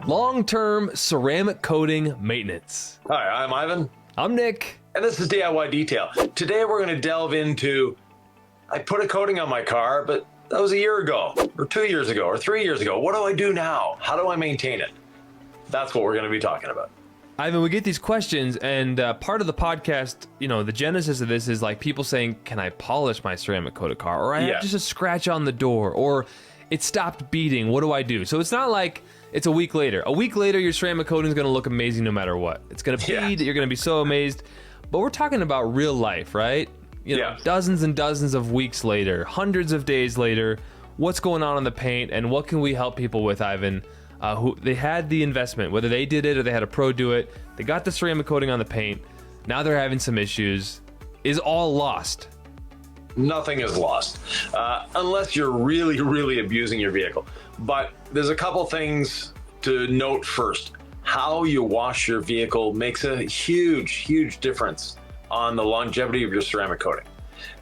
long-term ceramic coating maintenance. Hi, I'm Ivan. I'm Nick. And this is DIY Detail. Today we're going to delve into, I put a coating on my car, but that was a year ago, or 2 years ago, or 3 years ago. What do I do now? How do I maintain it? That's what we're going to be talking about. Ivan, we get these questions, and part of the podcast, the genesis of this is like people saying, can I polish my ceramic coated car? Or I have just a scratch on the door, or it stopped beading. What do I do? So it's not like it's a week later. A week later, your ceramic coating is going to look amazing no matter what. It's going to bead. You're going to be so amazed. But we're talking about real life, right? Dozens and dozens of weeks later, hundreds of days later, what's going on in the paint, and what can we help people with, Ivan? Who they had the investment, whether they did it or they had a pro do it, they got the ceramic coating on the paint, now they're having some issues. Is all lost? Nothing is lost, unless you're really, really abusing your vehicle. But there's a couple things to note first. How you wash your vehicle makes a huge, huge difference on the longevity of your ceramic coating.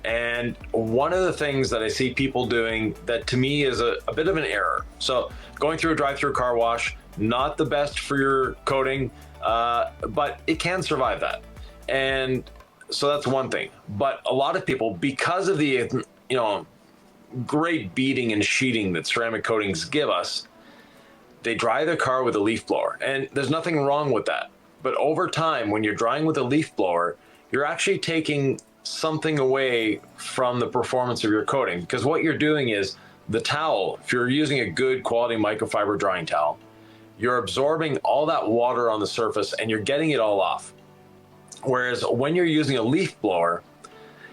And one of the things that I see people doing that to me is a bit of an error. So going through a drive-through car wash, not the best for your coating, but it can survive that. And so that's one thing. But a lot of people, because of the great beading and sheeting that ceramic coatings give us, they dry their car with a leaf blower. And there's nothing wrong with that. But over time, when you're drying with a leaf blower, you're actually taking something away from the performance of your coating, because what you're doing is the towel, if you're using a good quality microfiber drying towel, you're absorbing all that water on the surface and you're getting it all off. Whereas when you're using a leaf blower,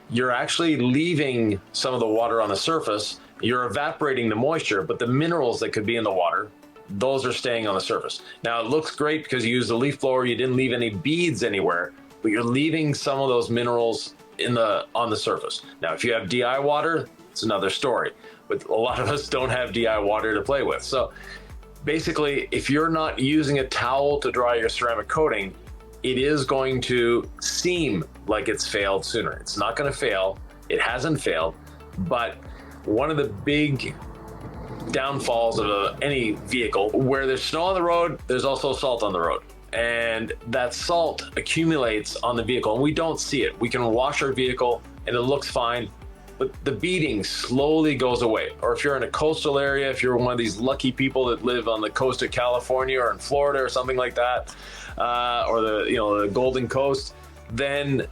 you're actually leaving some of the water on the surface, you're evaporating the moisture, but the minerals that could be in the water, those are staying on the surface. Now it looks great because you used a leaf blower, you didn't leave any beads anywhere, but you're leaving some of those minerals on the surface. Now, if you have DI water, it's another story, but a lot of us don't have DI water to play with. So basically, if you're not using a towel to dry your ceramic coating, it is going to seem like it's failed sooner. It's not going to fail. It hasn't failed. But one of the big downfalls of any vehicle, where there's snow on the road, there's also salt on the road. And that salt accumulates on the vehicle and we don't see it. We can wash our vehicle and it looks fine, but the beading slowly goes away. Or if you're in a coastal area, if you're one of these lucky people that live on the coast of California or in Florida or something like that, or the Golden Coast, then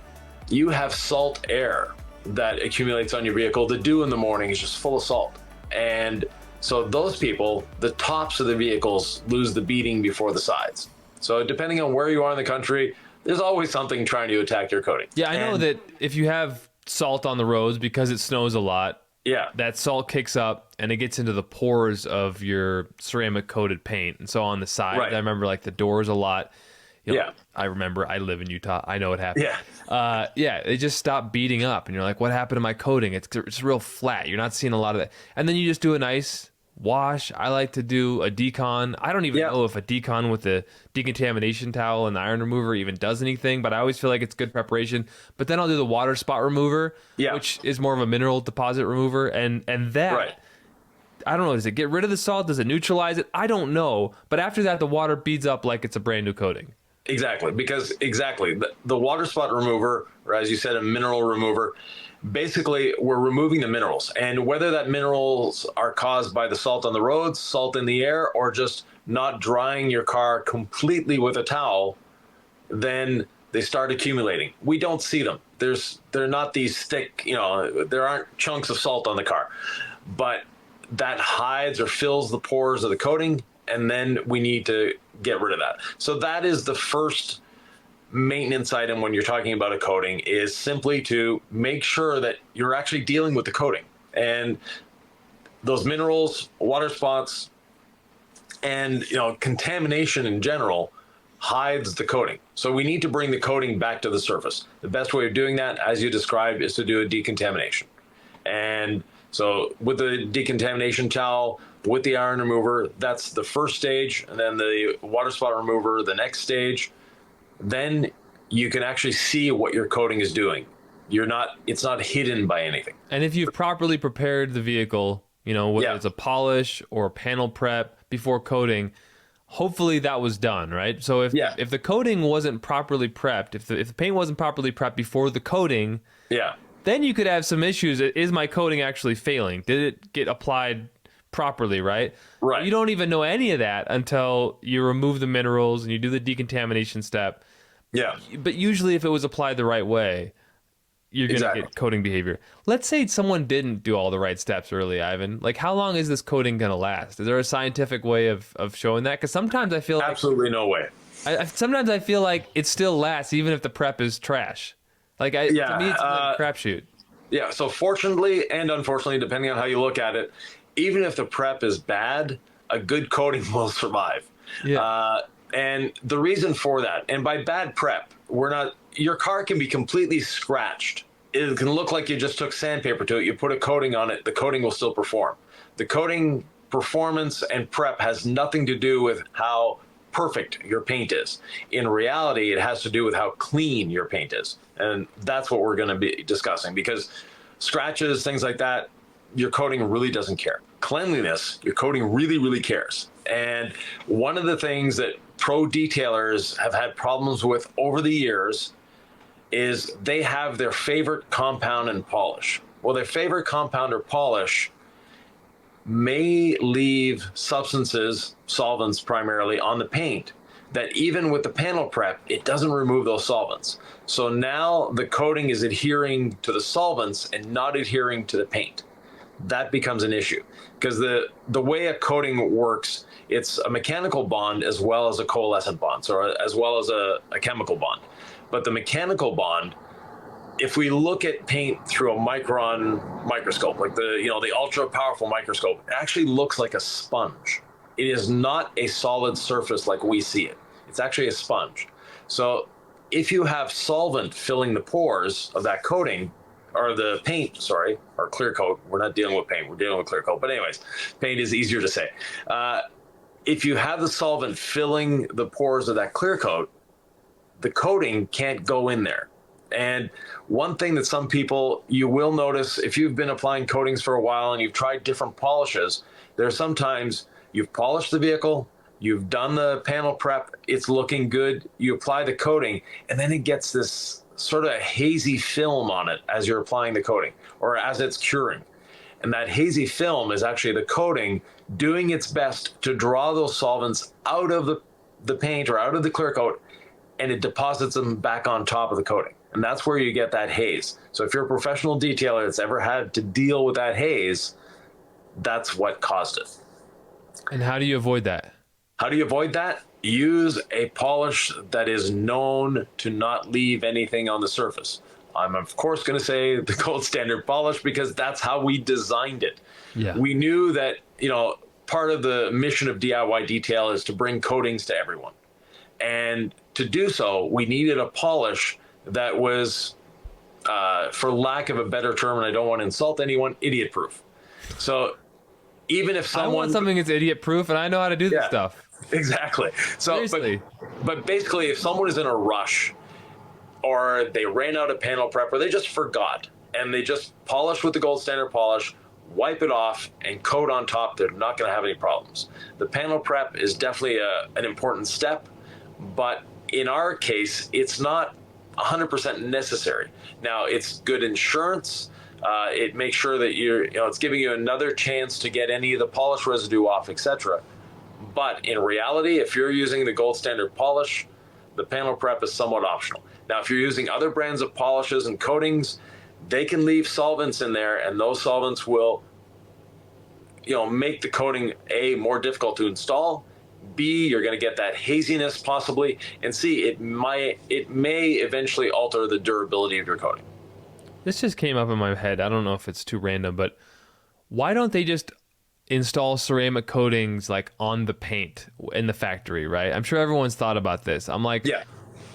you have salt air that accumulates on your vehicle. The dew in the morning is just full of salt. And so those people, the tops of the vehicles lose the beading before the sides. So depending on where you are in the country, there's always something trying to attack your coating. Yeah, I know that if you have salt on the roads because it snows a lot, that salt kicks up and it gets into the pores of your ceramic coated paint. And so on the side, I remember like the doors a lot. I remember, I live in Utah. I know it happened. They just stop beading up and you're like, what happened to my coating? It's real flat. You're not seeing a lot of that. And then you just do a nice wash. I like to do a decon. I don't even know if a decon with the decontamination towel and the iron remover even does anything, but I always feel like it's good preparation. But then I'll do the water spot remover, which is more of a mineral deposit remover. And that, I don't know, does it get rid of the salt? Does it neutralize it? I don't know. But after that, the water beads up like it's a brand new coating. Exactly, because the water spot remover, or as you said, a mineral remover, basically we're removing the minerals, and whether that minerals are caused by the salt on the roads, salt in the air, or just not drying your car completely with a towel, then they start accumulating. We don't see them. They're not these thick, there aren't chunks of salt on the car, but that hides or fills the pores of the coating, and then we need to get rid of that. So that is the first maintenance item when you're talking about a coating, is simply to make sure that you're actually dealing with the coating. And those minerals, water spots, and contamination in general hides the coating. So we need to bring the coating back to the surface. The best way of doing that, as you described, is to do a decontamination. And so with the decontamination towel, with the iron remover, that's the first stage. And then the water spot remover, the next stage. Then you can actually see what your coating is doing. It's not hidden by anything. And if you've properly prepared the vehicle, whether it's a polish or a panel prep before coating, hopefully that was done, right? So if the coating wasn't properly prepped, if the paint wasn't properly prepped before the coating, then you could have some issues. Is my coating actually failing? Did it get applied properly, right? Right. You don't even know any of that until you remove the minerals and you do the decontamination step. Yeah. But usually if it was applied the right way, you're going to get coating behavior. Let's say someone didn't do all the right steps early, Ivan. Like, how long is this coating going to last? Is there a scientific way of showing that? Because sometimes I feel like... Absolutely no way. Sometimes I feel like it still lasts even if the prep is trash. Like, to me, it's a crapshoot. Yeah, so fortunately and unfortunately, depending on how you look at it, even if the prep is bad, a good coating will survive. Yeah. And the reason for that, and by bad prep, your car can be completely scratched. It can look like you just took sandpaper to it. You put a coating on it, the coating will still perform. The coating performance and prep has nothing to do with how perfect your paint is. In reality, it has to do with how clean your paint is. And that's what we're going to be discussing, because scratches, things like that, your coating really doesn't care. Cleanliness, your coating really, really cares. And one of the things that pro detailers have had problems with over the years is they have their favorite compound and polish. Well, their favorite compound or polish may leave substances, solvents primarily, on the paint that even with the panel prep, it doesn't remove those solvents. So now the coating is adhering to the solvents and not adhering to the paint. That becomes an issue, because the way a coating works, it's a mechanical bond as well as a coalescent bond, so as well as a chemical bond. But the mechanical bond, if we look at paint through a micron microscope, like the ultra powerful microscope, it actually looks like a sponge. It is not a solid surface like we see it. It's actually a sponge. So if you have solvent filling the pores of that coating, or the paint, sorry, or clear coat, we're not dealing with paint, we're dealing with clear coat. But anyways, paint is easier to say. If you have the solvent filling the pores of that clear coat, the coating can't go in there. And one thing that some people, you will notice if you've been applying coatings for a while and you've tried different polishes, there are sometimes you've polished the vehicle, you've done the panel prep, it's looking good, you apply the coating, and then it gets this sort of hazy film on it as you're applying the coating or as it's curing. And that hazy film is actually the coating doing its best to draw those solvents out of the paint or out of the clear coat, and it deposits them back on top of the coating. And that's where you get that haze. So if you're a professional detailer that's ever had to deal with that haze, that's what caused it. And how do you avoid that? How do you avoid that? Use a polish that is known to not leave anything on the surface. I'm, of course, going to say the gold standard polish because that's how we designed it. Yeah. We knew that, part of the mission of DIY detail is to bring coatings to everyone. And to do so, we needed a polish that was, for lack of a better term, and I don't want to insult anyone, idiot proof. So even if someone... I want something that's idiot proof, and I know how to do this stuff. Exactly. So, but basically, if someone is in a rush, or they ran out of panel prep, or they just forgot, and they just polish with the gold standard polish, wipe it off, and coat on top, they're not going to have any problems. The panel prep is definitely an important step, but in our case, it's not 100% necessary. Now, it's good insurance. It makes sure that it's giving you another chance to get any of the polish residue off, etc. But in reality, if you're using the gold standard polish, the panel prep is somewhat optional. Now, if you're using other brands of polishes and coatings, they can leave solvents in there, and those solvents will, make the coating, A, more difficult to install, B, you're going to get that haziness possibly, and C, it may eventually alter the durability of your coating. This just came up in my head. I don't know if it's too random, but why don't they just install ceramic coatings like on the paint in the factory, right? I'm sure everyone's thought about this. I'm like,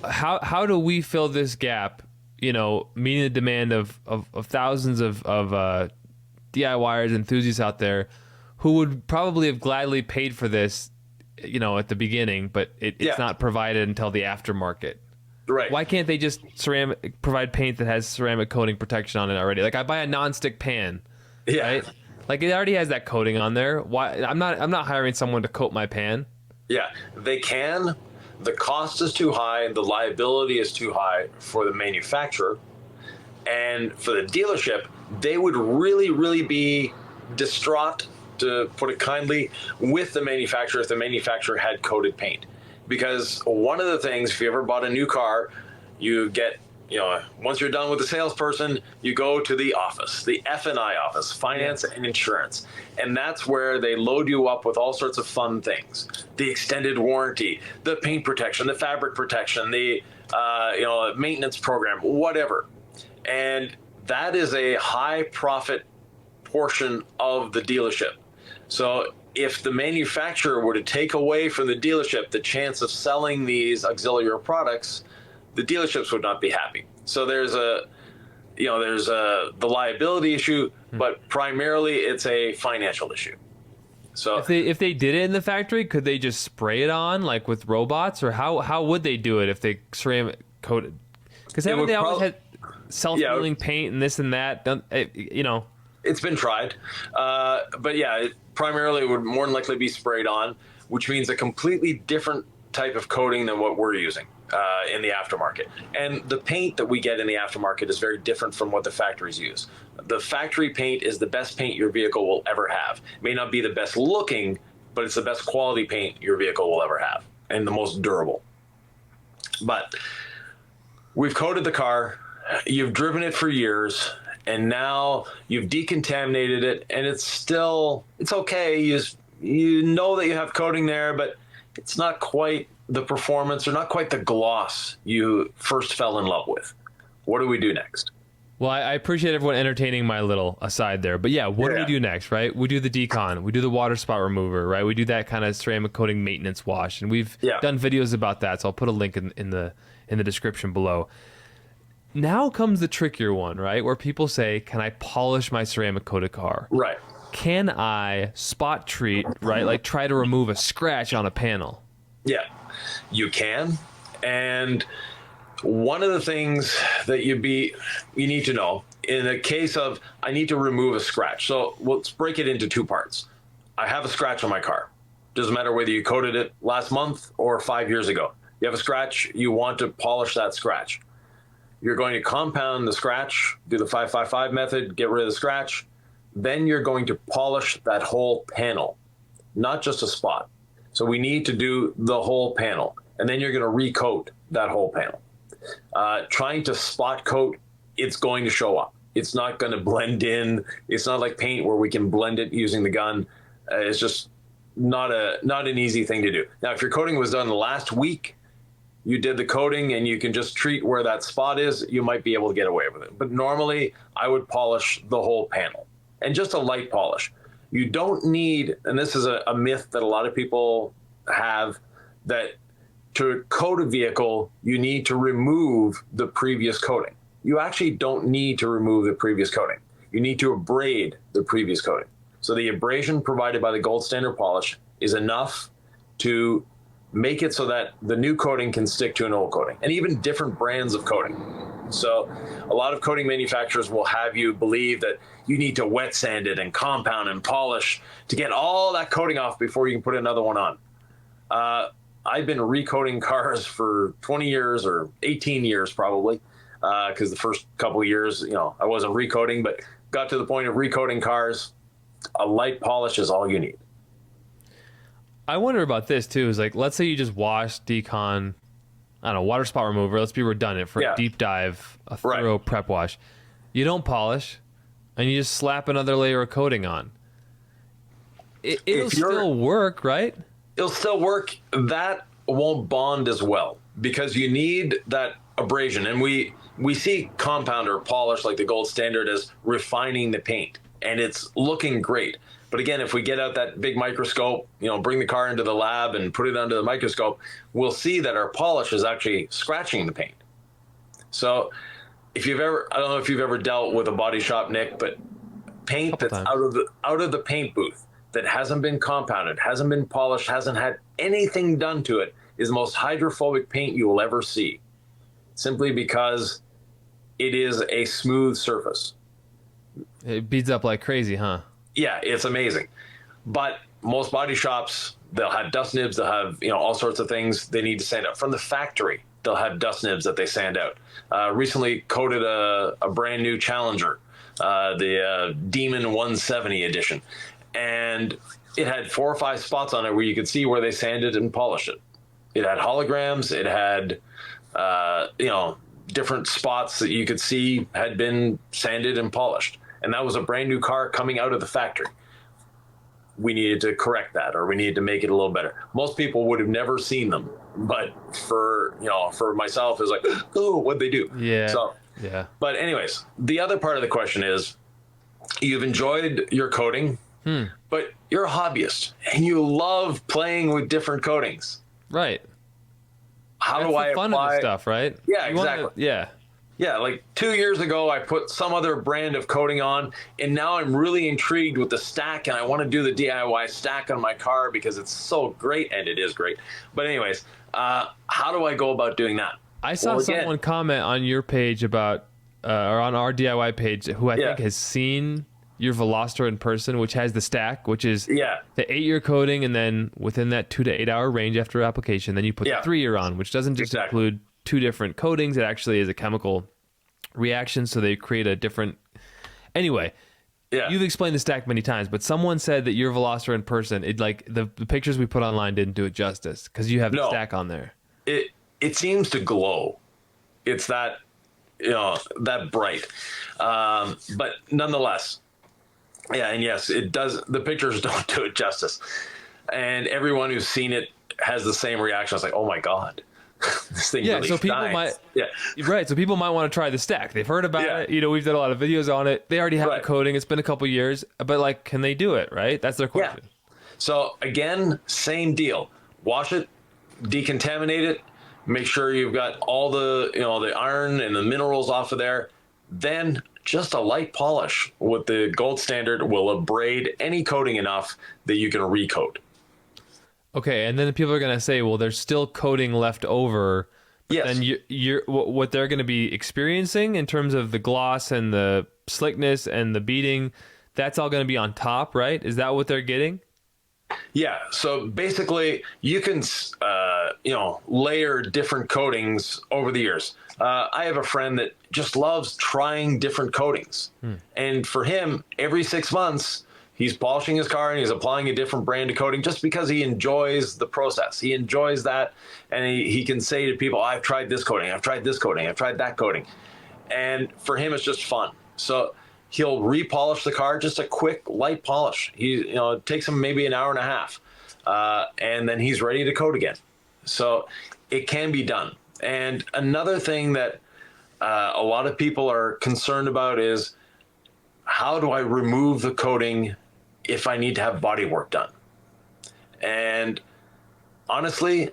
how do we fill this gap, meeting the demand of thousands of DIYers, enthusiasts out there who would probably have gladly paid for this, at the beginning, but it's not provided until the aftermarket. Right. Why can't they just provide paint that has ceramic coating protection on it already? Like I buy a non-stick pan, right? Like it already has that coating on there. Why? I'm not hiring someone to coat my pan. Yeah, they can. The cost is too high, the liability is too high for the manufacturer. And for the dealership, they would really, really be distraught, to put it kindly, with the manufacturer if the manufacturer had coated paint. Because one of the things, if you ever bought a new car, you get, once you're done with the salesperson, you go to the office, the F&I office, finance and insurance. And that's where they load you up with all sorts of fun things. The extended warranty, the paint protection, the fabric protection, the maintenance program, whatever. And that is a high profit portion of the dealership. So if the manufacturer were to take away from the dealership the chance of selling these auxiliary products, the dealerships would not be happy. So there's the liability issue, but primarily it's a financial issue. So if they did it in the factory, could they just spray it on like with robots, or how would they do it if they ceramic coated? Because haven't they always had self-healing paint and this and that? It's been tried, but yeah, it primarily would more than likely be sprayed on, which means a completely different type of coating than what we're using in the aftermarket. And the paint that we get in the aftermarket is very different from what the factories use. The factory paint is the best paint your vehicle will ever have. It may not be the best looking, but it's the best quality paint your vehicle will ever have, and the most durable. But we've coated the car, you've driven it for years, and now you've decontaminated it, and it's okay. You know that you have coating there, but it's not quite the performance or not quite the gloss you first fell in love with. What do we do next? Well, I appreciate everyone entertaining my little aside there. But yeah, what do we do next, right? We do the decon. We do the water spot remover, right? We do that kind of ceramic coating maintenance wash. And we've done videos about that, so I'll put a link in the description below. Now comes the trickier one, right? Where people say, can I polish my ceramic coated car? Right. Can I spot treat, right? Like try to remove a scratch on a panel? Yeah, you can. And one of the things that you need to know in a case of, I need to remove a scratch. So let's break it into two parts. I have a scratch on my car. Doesn't matter whether you coated it last month or 5 years ago. You have a scratch, you want to polish that scratch. You're going to compound the scratch, do the 555 method, get rid of the scratch. Then you're going to polish that whole panel, not just a spot. So we need to do the whole panel. And then you're going to recoat that whole panel. Trying to spot coat, it's going to show up. It's not going to blend in. It's not like paint where we can blend it using the gun. It's just not an easy thing to do. Now, if your coating was done last week, you did the coating and you can just treat where that spot is, you might be able to get away with it. But normally I would polish the whole panel, and just a light polish. You don't need, and this is a myth that a lot of people have, that to coat a vehicle, you need to remove the previous coating. You actually don't need to remove the previous coating. You need to abrade the previous coating. So the abrasion provided by the gold standard polish is enough to make it so that the new coating can stick to an old coating, and even different brands of coating. So a lot of coating manufacturers will have you believe that you need to wet sand it and compound and polish to get all that coating off before you can put another one on. I've been recoating cars for 20 years or 18 years probably, because the first couple of years, I wasn't recoating, but got to the point of recoating cars. A light polish is all you need. I wonder about this too. Is like, let's say you just wash, decon, I don't know, water spot remover. Let's be redundant for a deep dive, a thorough prep wash. You don't polish, and you just slap another layer of coating on. It'll still work, right? It'll still work. That won't bond as well because you need that abrasion. And we see compound or polish like the gold standard as refining the paint, and it's looking great. But again, if we get out that big microscope, bring the car into the lab and put it under the microscope, we'll see that our polish is actually scratching the paint. So I don't know if you've ever dealt with a body shop, Nick, but paint that's out of the paint booth that hasn't been compounded, hasn't been polished, hasn't had anything done to it is the most hydrophobic paint you will ever see, simply because it is a smooth surface. It beads up like crazy, huh? Yeah, it's amazing. But most body shops they'll have dust nibs, they'll have, all sorts of things they need to sand out. From the factory, they'll have dust nibs that they sand out. Recently coated a brand new Challenger, the Demon 170 edition. And it had 4 or 5 spots on it where you could see where they sanded and polished it. It had holograms. It had, different spots that you could see had been sanded and polished. And that was a brand new car coming out of the factory. We needed to correct that, or we needed to make it a little better. Most people would have never seen them, but for myself, it's like, oh, what'd they do? Yeah. So, yeah. But anyways, the other part of the question is, you've enjoyed your coating, but you're a hobbyist and you love playing with different coatings. Right. How That's do I the fun apply of the stuff, right? Yeah, exactly. Yeah. Yeah, like 2 years ago, I put some other brand of coating on, and now I'm really intrigued with the stack, and I want to do the DIY stack on my car because it's so great, and it is great. But anyways, how do I go about doing that? I saw someone comment on your page about, or on our DIY page, who I think has seen your Veloster in person, which has the stack, which is the 8-year coating, and then within that 2 to 8 hour range after application, then you put the 3-year on, which doesn't just include 2 different coatings. It actually is a chemical reaction, so they create a different. Anyway, you've explained the stack many times, but someone said that your Veloster in person, it like the pictures we put online didn't do it justice because you have the stack on there. It seems to glow. It's that that bright, but nonetheless. Yeah, and yes, it does. The pictures don't do it justice, and everyone who's seen it has the same reaction. It's like, oh my god, this thing really so people shines. Right. So people might want to try the stack. They've heard about it. We've done a lot of videos on it. They already have the coating. It's been a couple years, but like, can they do it? Right. That's their question. Yeah. So again, same deal. Wash it, decontaminate it. Make sure you've got all the the iron and the minerals off of there. Then just a light polish with the gold standard will abrade any coating enough that you can recoat. Okay, and then people are going to say, well, there's still coating left over. But yes. Then you're what they're going to be experiencing in terms of the gloss and the slickness and the beading, that's all going to be on top, right? Is that what they're getting? Yeah. So basically, you can layer different coatings over the years. I have a friend that just loves trying different coatings. And for him, every 6 months, he's polishing his car and he's applying a different brand of coating just because he enjoys the process. He enjoys that. And he can say to people, I've tried this coating, I've tried this coating, I've tried that coating. And for him, it's just fun. So he'll repolish the car, just a quick light polish. It takes him maybe an hour and a half. And then he's ready to coat again. So it can be done. And another thing that a lot of people are concerned about is, how do I remove the coating if I need to have body work done? And honestly,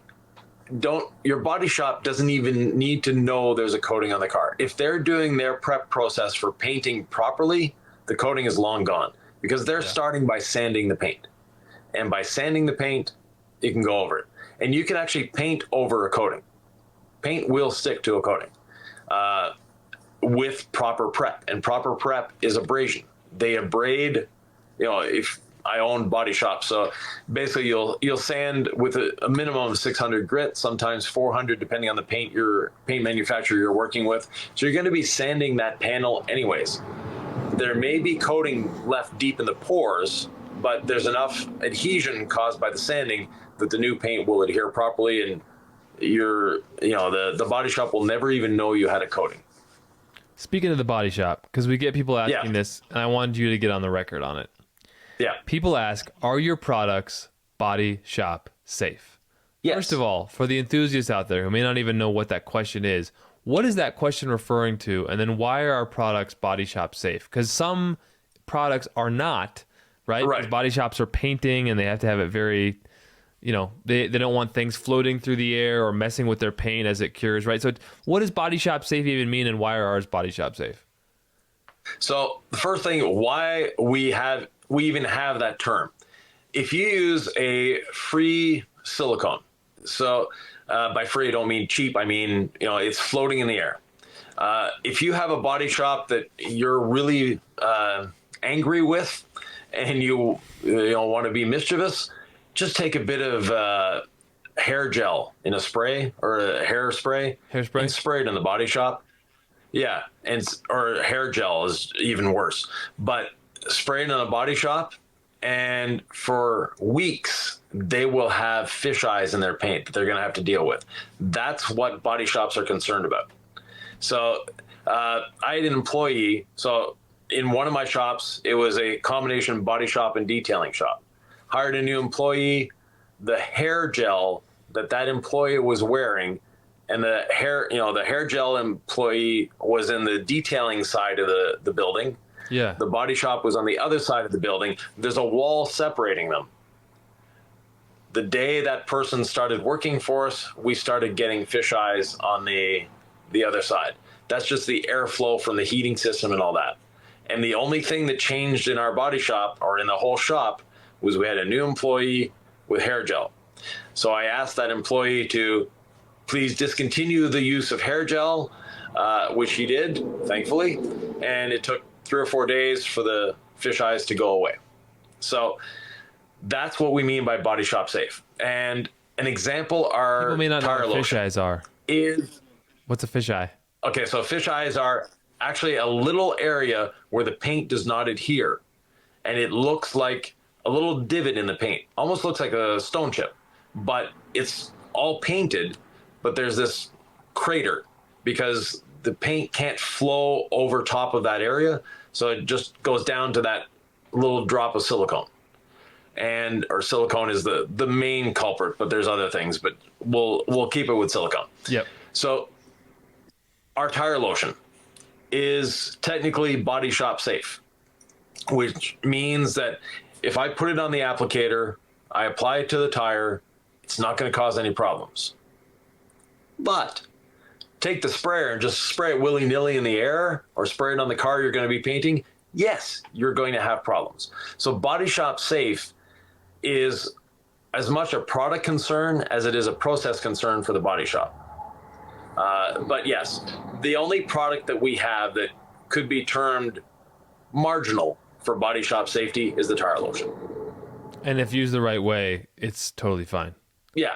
your body shop doesn't even need to know there's a coating on the car. If they're doing their prep process for painting properly, the coating is long gone because they're starting by sanding the paint. And by sanding the paint, you can go over it. And you can actually paint over a coating. Paint will stick to a coating with proper prep. And proper prep is abrasion. They abrade, if I own body shops. So basically you'll sand with a minimum of 600 grit, sometimes 400, depending on the paint manufacturer you're working with. So you're going to be sanding that panel anyways. There may be coating left deep in the pores, but there's enough adhesion caused by the sanding that the new paint will adhere properly, and the body shop will never even know you had a coating. Speaking of the body shop, because we get people asking this, and I wanted you to get on the record on it. Yeah. People ask, are your products body shop safe? Yes. First of all, for the enthusiasts out there who may not even know what that question is, what is that question referring to? And then why are our products body shop safe? Because some products are not, right? Because body shops are painting and they have to have it very, they don't want things floating through the air or messing with their paint as it cures, right? So what does body shop safe even mean, and why are ours body shop safe? So the first thing, why we even have that term. If you use a free silicone, so by free I don't mean cheap, I mean it's floating in the air. If you have a body shop that you're really angry with, and you want to be mischievous, just take a bit of hair gel in a spray or a hairspray and spray it in the body shop. Yeah, or hair gel is even worse. But spray it in a body shop, and for weeks they will have fish eyes in their paint that they're going to have to deal with. That's what body shops are concerned about. So I had an employee. So in one of my shops, it was a combination body shop and detailing shop. Hired a new employee. The hair gel that employee was wearing, and the hair gel employee was in the detailing side of the building. Yeah. The body shop was on the other side of the building. There's a wall separating them. The day that person started working for us, we started getting fish eyes on the other side. That's just the airflow from the heating system and all that. And the only thing that changed in our body shop or in the whole shop was we had a new employee with hair gel. So I asked that employee to please discontinue the use of hair gel, which he did, thankfully. And it took 3 or 4 days for the fish eyes to go away. So that's what we mean by body shop safe. And an example are people may not know what fish eyes are. What's a fish eye? Okay, so fish eyes are actually a little area where the paint does not adhere. And it looks like a little divot in the paint. Almost looks like a stone chip. But it's all painted, but there's this crater because the paint can't flow over top of that area. So it just goes down to that little drop of silicone. Or silicone is the main culprit, but there's other things, but we'll keep it with silicone. Yep. So our tire lotion is technically body shop safe, which means that if I put it on the applicator, I apply it to the tire, it's not going to cause any problems. But take the sprayer and just spray it willy-nilly in the air or spray it on the car you're going to be painting, yes, you're going to have problems. So body shop safe is as much a product concern as it is a process concern for the body shop. But yes, the only product that we have that could be termed marginal for body shop safety is the tire lotion. And if used the right way, it's totally fine. Yeah.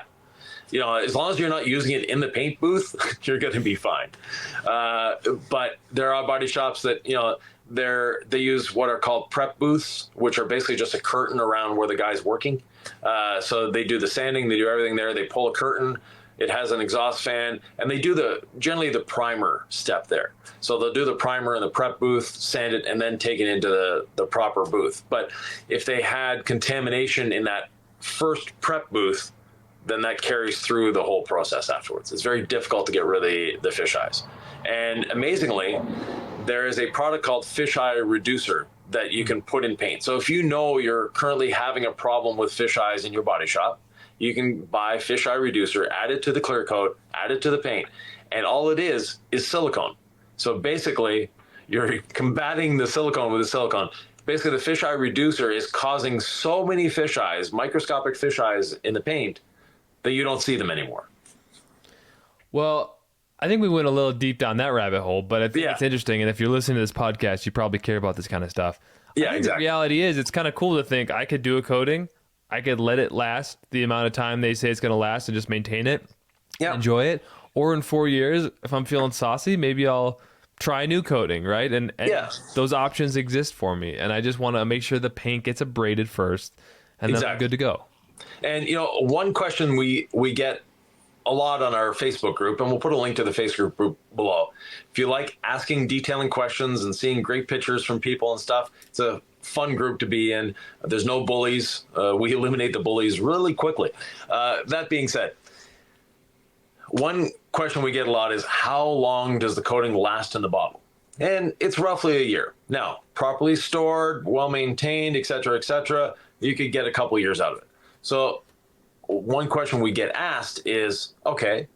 As long as you're not using it in the paint booth, you're going to be fine. But there are body shops that, they use what are called prep booths, which are basically just a curtain around where the guy's working. So they do the sanding, they do everything there. They pull a curtain. It has an exhaust fan, and they do generally the primer step there. So they'll do the primer in the prep booth, sand it, and then take it into the proper booth. But if they had contamination in that first prep booth, then that carries through the whole process afterwards. It's very difficult to get rid of the fish eyes. And amazingly, there is a product called fish eye reducer that you can put in paint. So if you know you're currently having a problem with fish eyes in your body shop, you can buy fish eye reducer, add it to the clear coat, add it to the paint, and all it is silicone. So basically, you're combating the silicone with the silicone. Basically, the fish eye reducer is causing so many fish eyes, microscopic fish eyes in the paint, that you don't see them anymore. Well, I think we went a little deep down that rabbit hole, but I think it's interesting. And if you're listening to this podcast, you probably care about this kind of stuff. Yeah, exactly. The reality is, it's kind of cool to think I could do a coating. I could let it last the amount of time they say it's going to last and just maintain it, enjoy it. Or in 4 years, if I'm feeling saucy, maybe I'll try a new coating, right? And those options exist for me. And I just want to make sure the paint gets abraded first, and then I'm good to go. And, one question we get a lot on our Facebook group, and we'll put a link to the Facebook group below. If you like asking detailing questions and seeing great pictures from people and stuff, it's a fun group to be in. There's no bullies. We eliminate the bullies really quickly. That being said, one question we get a lot is, how long does the coating last in the bottle? And it's roughly a year. Now, properly stored, well-maintained, et cetera, you could get a couple years out of it. So one question we get asked is, okay,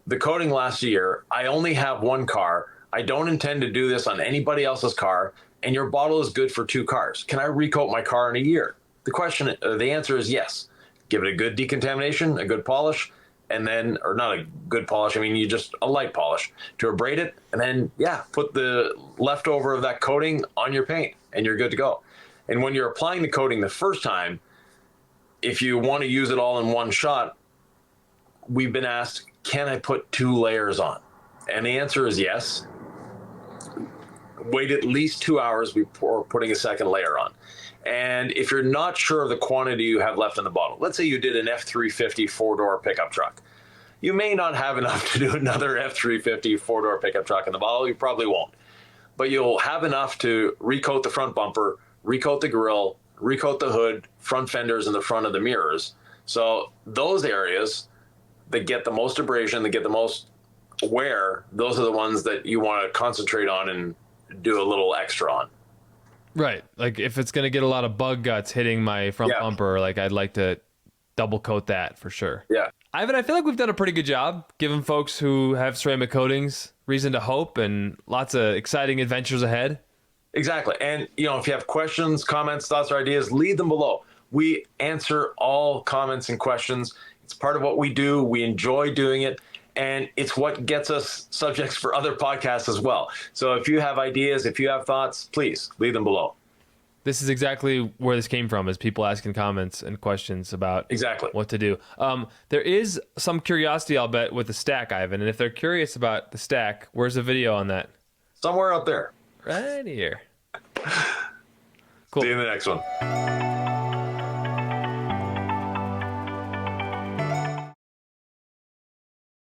the coating lasts a year. I only have one car. I don't intend to do this on anybody else's car. And your bottle is good for 2 cars. Can I recoat my car in a year? The answer is yes. Give it a good decontamination, a good polish, and then, or not a good polish, you just a light polish to abrade it, and then, put the leftover of that coating on your paint, and you're good to go. And when you're applying the coating the first time, if you want to use it all in one shot, we've been asked, can I put 2 layers on? And the answer is yes. Wait at least 2 hours before putting a second layer on. And if you're not sure of the quantity you have left in the bottle, let's say you did an F350 4-door pickup truck. You may not have enough to do another F350 4-door pickup truck in the bottle. You probably won't. But you'll have enough to recoat the front bumper, recoat the grille, recoat the hood, front fenders, and the front of the mirrors. So those areas that get the most abrasion, that get the most wear, those are the ones that you want to concentrate on and do a little extra on. Right. Like if it's going to get a lot of bug guts hitting my front bumper, like I'd like to double coat that for sure. Yeah. Ivan, I feel like we've done a pretty good job giving folks who have ceramic coatings reason to hope and lots of exciting adventures ahead. Exactly. And, you know, if you have questions, comments, thoughts, or ideas, leave them below. We answer all comments and questions. It's part of what we do. We enjoy doing it. And it's what gets us subjects for other podcasts as well. So if you have ideas, if you have thoughts, please leave them below. This is exactly where this came from, is people asking comments and questions about what to do. There is some curiosity, I'll bet, with the stack, Ivan. And if they're curious about the stack, where's the video on that? Somewhere up there. Right here. Cool. See you in the next one.